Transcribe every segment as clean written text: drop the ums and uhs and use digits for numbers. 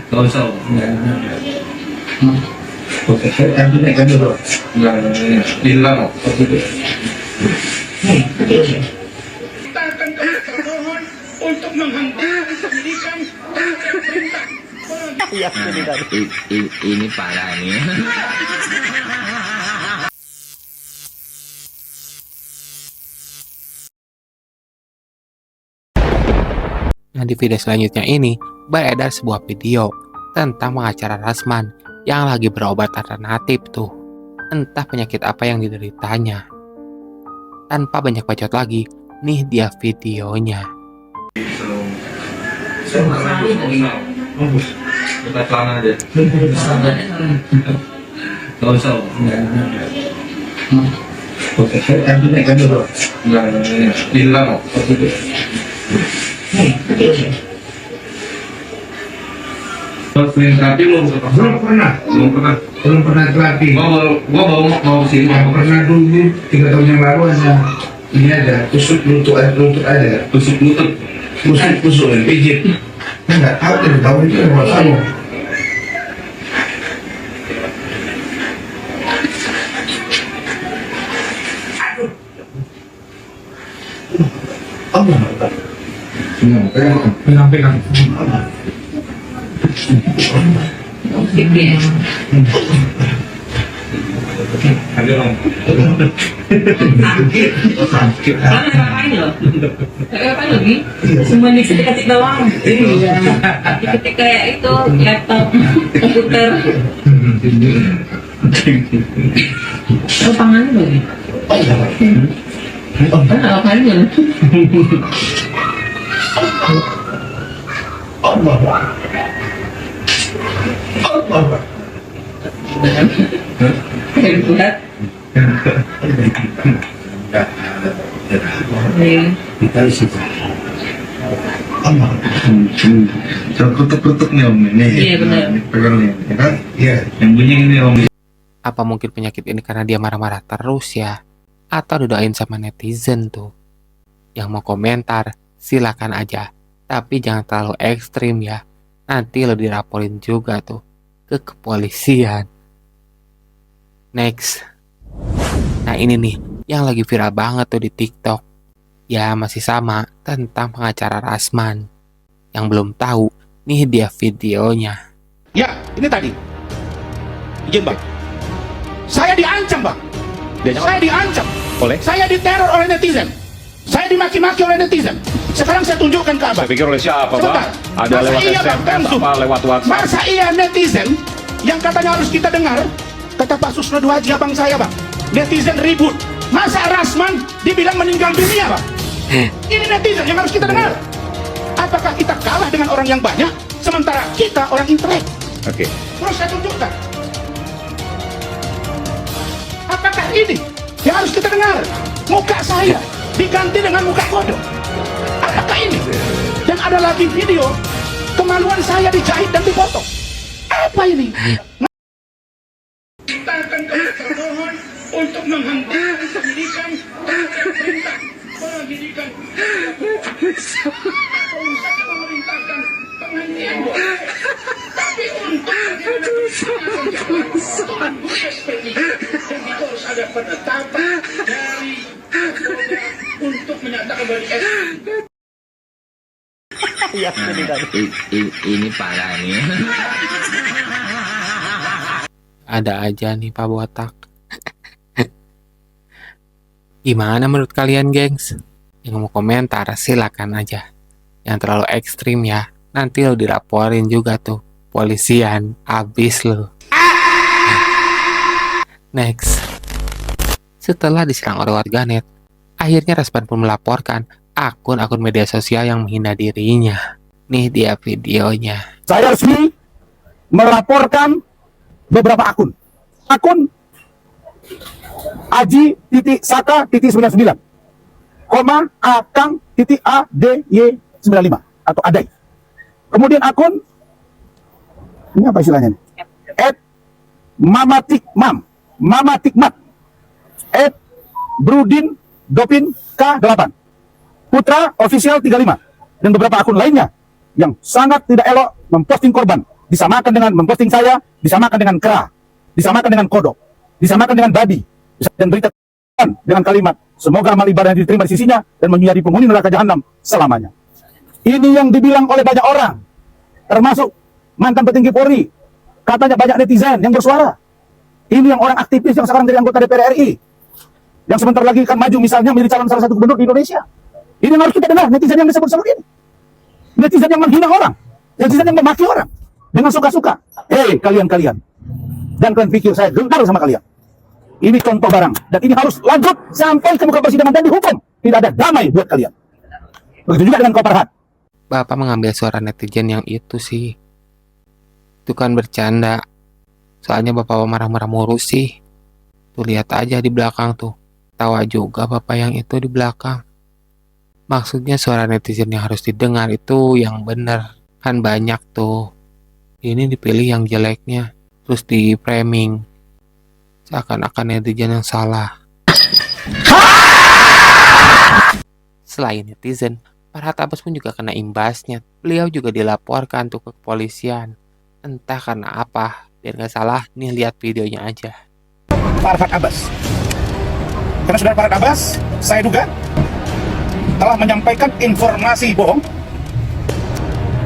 Nggak usah. Oke, saya naikkan dulu. Enggak, hilang kok. Kita akan termohon untuk menghentikan penyidikan perintah. Ini parah nih. Nah, di video selanjutnya ini beredar sebuah video tentang pengacara Rasman yang lagi berobat alternatif tuh. Entah penyakit apa yang dideritanya. Tanpa banyak bacot lagi, nih dia videonya. Buka celana aja. Nggak usah. Oke, saya naikkan dulu. Enggak, hilang kok. Terapi lo belum pernah terapi. Gua bawa sini. Pernah dulu 3 tahun yang lalu hanya ini ada tusuk lutut ada. Tusuk lutut. Tusuk pijit. Enggak tahu dari tahun itu yang lalu. Pegang. Ada dong. Sakit. Ngapain loh? Ngapain lagi? Cuma diketik doang. Iya. Diketik kayak itu laptop, komputer. Oh, tangannya lagi. Oh, ngapain ya? Hebat. Kita isi. Jangan ketuk-ketuk nih om ini. Iya benar. Pegang nih, ya kan? Iya. Yang bunyi ini om. Apa mungkin penyakit ini karena dia marah-marah terus ya? Atau didoain sama netizen tuh? Yang mau komentar, silakan aja. Tapi jangan terlalu ekstrim ya. Nanti lo diraporin juga tuh ke kepolisian. Next. Nah ini nih, yang lagi viral banget tuh di TikTok. Ya masih sama, tentang pengacara Rasman. Yang belum tahu, nih dia videonya. Ya, ini tadi. Izin bang. Saya diancam bang. Saya diancam. Saya diteror oleh netizen. Saya dimaki-maki oleh netizen. Sekarang saya tunjukkan ke abang. Saya pikir oleh siapa, Sebentar. Pak? Ada Masa lewat iya, SMS, Bang? apa lewat WhatsApp? Masa iya netizen yang katanya harus kita dengar, kata Pak Susno Duhaji abang saya bang, netizen ribut. Masa Rasman dibilang meninggal dunia bang? Ini netizen yang harus kita dengar. Apakah kita kalah dengan orang yang banyak, sementara kita orang intelek? Oke. Terus saya tunjukkan. Apakah ini yang harus kita dengar? Muka saya diganti dengan muka kodok. Apakah ini? Dan ada lagi video kemaluan saya dijahit dan dipotong. Apa ini? Kita akan termohon untuk menghentikan penyidikan perintah. Penyidikan. Pemerintah memerintahkan penghentian. Tapi untuk SPI dan itu harus ada penetapan dari untuk menyatakan bahwa Ini parah nih. Ada aja nih Pak Botak. Gimana menurut kalian gengs? Yang mau komentar silakan aja. Yang terlalu ekstrim ya, nanti lo dilaporin juga tuh polisian, abis lo. Next. Setelah diserang oleh warganet, akhirnya Rasman pun melaporkan akun-akun media sosial yang menghina dirinya. Nih dia videonya. Saya resmi melaporkan beberapa akun. Akun Aji.Saka.99, Akang.ADY95 atau Adai. Kemudian akun ini apa istilahnya? @Mamatikmat, @Brudin Dopin K8, Putra Official 35, dan beberapa akun lainnya yang sangat tidak elok memposting korban disamakan dengan memposting saya, disamakan dengan kera, disamakan dengan kodok, disamakan dengan babi, dan berita dengan kalimat semoga amal ibadah yang diterima di sisinya dan menjadi penghuni neraka jahanam selamanya. Ini yang dibilang oleh banyak orang, termasuk mantan petinggi Polri. Katanya banyak netizen yang bersuara. Ini yang orang aktivis yang sekarang jadi anggota DPR RI, yang sebentar lagi akan maju misalnya menjadi calon salah satu gubernur di Indonesia. Ini yang harus kita dengar, netizen yang disebut-sebut ini. Netizen yang menghina orang, netizen yang memaki orang dengan suka-suka. Hei kalian-kalian, dan kalian pikir saya gentar sama kalian. Ini contoh barang, dan ini harus lanjut sampai ke muka persidangan dan dihukum. Tidak ada damai buat kalian. Begitu juga dengan kau Farhad. Bapak mengambil suara netizen yang itu sih. Itu kan bercanda. Soalnya Bapak marah-marah murus sih. Tuh lihat aja di belakang tuh. Tawa juga Bapak yang itu di belakang. Maksudnya suara netizen yang harus didengar itu yang benar. Kan banyak tuh. Ini dipilih yang jeleknya. Terus di framing. Seakan-akan netizen yang salah. Selain netizen, Farhad Abbas pun juga kena imbasnya. Beliau juga dilaporkan tuh ke kepolisian. Entah karena apa. Biar nggak salah, nih lihat videonya aja. Farhad Abbas. Karena saudara Farhad Abbas, saya duga telah menyampaikan informasi bohong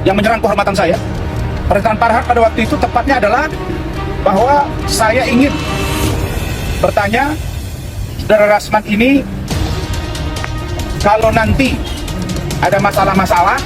yang menyerang kehormatan saya. Pernyataan Farhad pada waktu itu tepatnya adalah bahwa saya ingin bertanya, saudara Rasman ini kalau nanti ada masalah-masalah,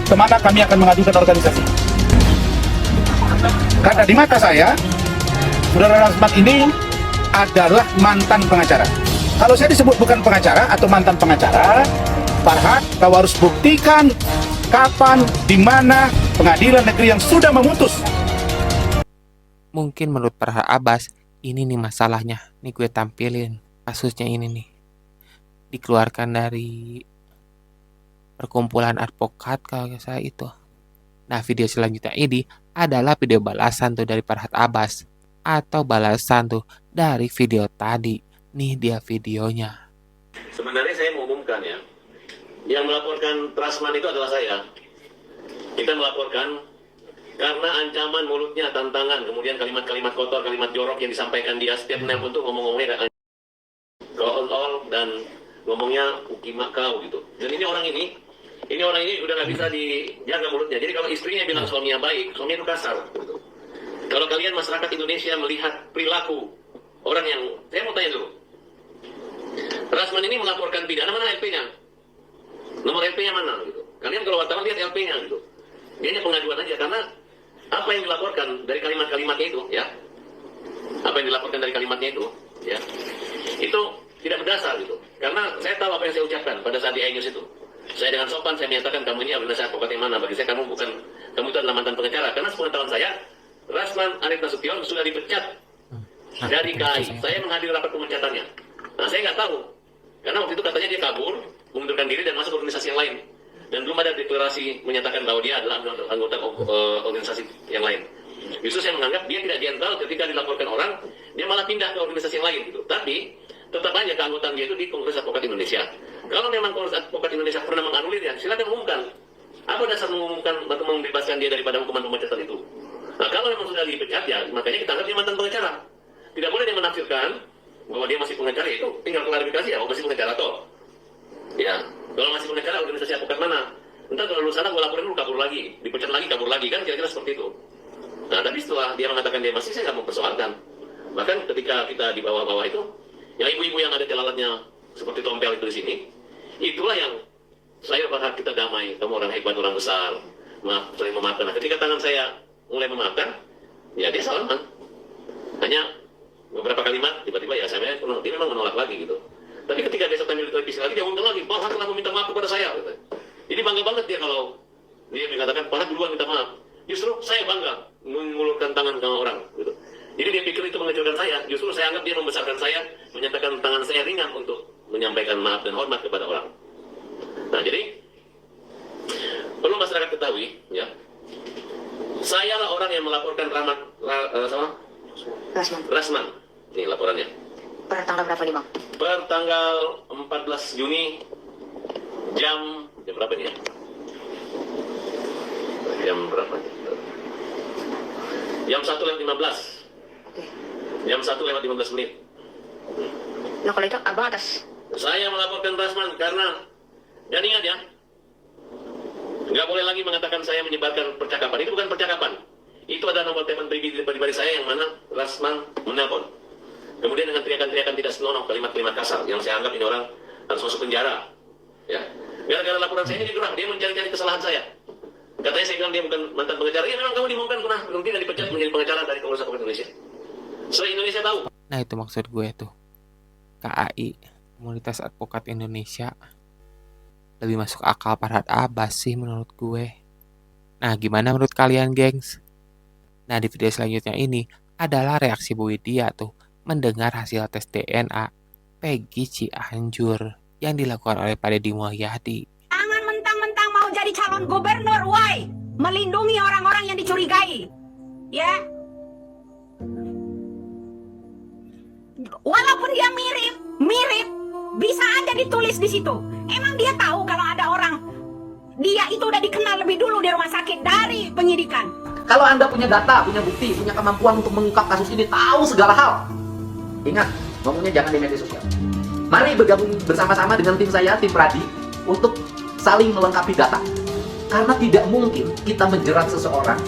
kemana kami akan mengajukan organisasi. Karena di mata saya, saudara Rasman ini adalah mantan pengacara. Kalau saya disebut bukan pengacara atau mantan pengacara, Farhad, kau harus buktikan kapan, di mana pengadilan negeri yang sudah memutus. Mungkin menurut Farhad Abbas, ini nih masalahnya. Nih gue tampilin kasusnya ini nih. Dikeluarkan dari perkumpulan advokat kalau nggak salah itu. Nah video selanjutnya ini adalah video balasan tuh dari Farhad Abbas. Atau balasan tuh dari video tadi. Nih dia videonya. Sebenarnya saya mengumumkan ya, yang melaporkan Rasman itu adalah saya. Kita melaporkan karena ancaman mulutnya, tantangan, kemudian kalimat-kalimat kotor, kalimat jorok yang disampaikan dia setiap menelpon tuh ngomong-ngomongnya kayak all dan ngomongnya ukima kau gitu. Dan ini orang ini udah nggak bisa dijaga mulutnya. Jadi kalau istrinya bilang suaminya baik, suaminya itu kasar. Gitu. Kalau kalian masyarakat Indonesia melihat perilaku orang yang, saya mau tanya dulu, Rasman ini melaporkan pidana, mana LP-nya? Nomor LP-nya mana? Gitu. Kalian kalau wartawan lihat LP-nya gitu. Dia hanya pengaduan aja karena apa yang dilaporkan dari kalimat-kalimatnya itu, ya, apa yang dilaporkan dari kalimatnya itu tidak berdasar gitu. Karena saya tahu apa yang saya ucapkan pada saat di iNews itu. Saya dengan sopan saya menyatakan kamu ini adalah advokat yang mana. Bagi saya kamu itu adalah mantan pengacara. Karena sepengetahuan saya, Rasman Arief Nasution sudah dipecat dari KAI. Saya menghadiri rapat pemecatannya. Nah saya nggak tahu karena waktu itu katanya dia kabur, mengundurkan diri dan masuk ke organisasi yang lain. Dan belum ada deklarasi menyatakan bahwa dia adalah anggota organisasi yang lain. Justru saya menganggap dia tidak jenderal ketika dilaporkan orang, dia malah pindah ke organisasi yang lain gitu. Tapi tetap aja keanggotaan dia itu di Kongres Advokat Indonesia. Kalau memang Kongres Advokat Indonesia pernah menganulir ya, silakan umumkan. Apa dasar mengumumkan atau membebaskan dia daripada hukuman pemecatan itu? Nah kalau memang sudah dipecat ya, makanya kita anggap dia mantan pengacara. Tidak boleh dia menafsirkan bahwa dia masih pengacara, itu tinggal klarifikasi ya, masih pengacara toh. Ya, kalau masih pengacara organisasi advokat mana? Entar kalau lu sana gue laporin lu kabur lagi, dipecat lagi, kabur lagi, kan kira-kira seperti itu. Nah, tapi setelah dia mengatakan dia masih, saya nggak mempersoalkan. Bahkan ketika kita di bawah-bawah itu, yang ibu-ibu yang ada celalatnya seperti tompel itu di sini, itulah yang saya berharap kita damai. Kamu orang hebat, orang besar, maaf, saling memaafkan. Nah, ketika tangan saya mulai memaafkan, ya dia salaman. Hanya beberapa kalimat, tiba-tiba ya saya dia memang menolak lagi gitu. Tapi ketika besok tampil di televisi lagi, dia undang lagi, Farhad telah meminta maaf kepada saya. Gitu. Jadi bangga banget dia kalau dia mengatakan, Farhad duluan minta maaf. Justru saya bangga mengulurkan tangan ke orang. Gitu. Jadi dia pikir itu mengecilkan saya. Justru saya anggap dia membesarkan saya, menyatakan tangan saya ringan untuk menyampaikan maaf dan hormat kepada orang. Nah jadi, perlu masyarakat ketahui, ya, saya lah orang yang melaporkan Rasman. Ini laporannya. Per tanggal berapa nih Bang? Per tanggal 14 Juni jam berapa nih ya? Jam berapa? Jam 1:15. Jam 1:15 menit. Nah kalau itu abang atas. Saya melaporkan Rasman karena, dan ingat ya, nggak boleh lagi mengatakan saya menyebarkan percakapan. Itu bukan percakapan. Itu ada nomor telepon pribadi saya yang mana Rasman menelpon. Kemudian dengan teriakan-teriakan tidak senonoh, kalimat-kalimat kasar yang saya anggap ini orang harus masuk penjara. Ya, gara-gara laporan saya ini digerah, dia mencari-cari kesalahan saya. Katanya saya bilang dia bukan mantan pengacara. Ya memang kamu diumumkan pernah berhenti dan dipecat menjadi pengacara dari Kongres Advokat Indonesia. Se-Indonesia tahu. Nah itu maksud gue tuh. KAI, Komunitas Advokat Indonesia, lebih masuk akal Farhad Abbas sih menurut gue. Nah gimana menurut kalian gengs? Nah di video selanjutnya ini adalah reaksi Bu Widya tuh mendengar hasil tes DNA Peggy Cianjur yang dilakukan oleh Pak Deddy Mulyadi. Jangan mentang-mentang mau jadi calon gubernur, woi. Melindungi orang-orang yang dicurigai. Ya. Walaupun dia mirip, bisa aja ditulis di situ. Emang dia tahu kalau ada orang dia itu udah dikenal lebih dulu di rumah sakit dari penyidikan. Kalau Anda punya data, punya bukti, punya kemampuan untuk mengungkap kasus ini, tahu segala hal, ingat, ngomongnya jangan di media sosial. Mari bergabung bersama-sama dengan tim saya, tim Pradi, untuk saling melengkapi data. Karena tidak mungkin kita menjerat seseorang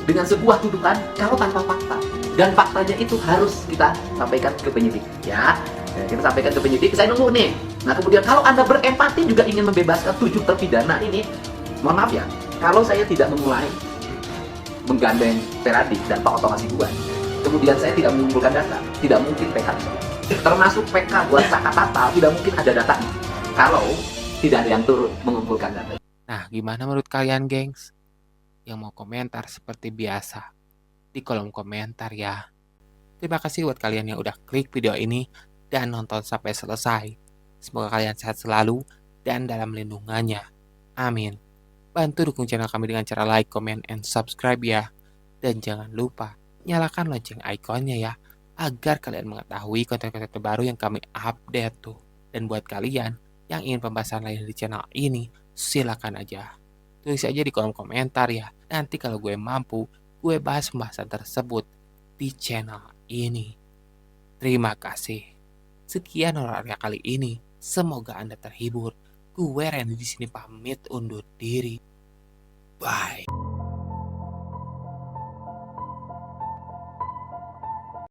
dengan sebuah tuduhan kalau tanpa fakta. Dan faktanya itu harus kita sampaikan ke penyidik. Ya, kita sampaikan ke penyidik, saya nunggu nih. Nah kemudian kalau Anda berempati juga ingin membebaskan 7 terpidana ini, mohon maaf ya, kalau saya tidak memulai menggandeng Peradi dan Pak Oto Hasibuan, kemudian saya tidak mengumpulkan data, tidak mungkin PK. Termasuk PK buat Cakatata, tidak mungkin ada datanya kalau tidak ada yang turun mengumpulkan data. Nah gimana menurut kalian gengs? Yang mau komentar seperti biasa di kolom komentar ya. Terima kasih buat kalian yang udah klik video ini dan nonton sampai selesai. Semoga kalian sehat selalu dan dalam lindungannya. Amin. Bantu dukung channel kami dengan cara like, comment, and subscribe ya. Dan jangan lupa nyalakan lonceng ikonnya ya, agar kalian mengetahui konten-konten terbaru yang kami update tuh. Dan buat kalian yang ingin pembahasan lain di channel ini, silakan aja. Tulis aja di kolom komentar ya. Nanti kalau gue mampu, gue bahas pembahasan tersebut di channel ini. Terima kasih. Sekian horornya kali ini. Semoga Anda terhibur. Gue Randy di sini pamit undur diri. Bye.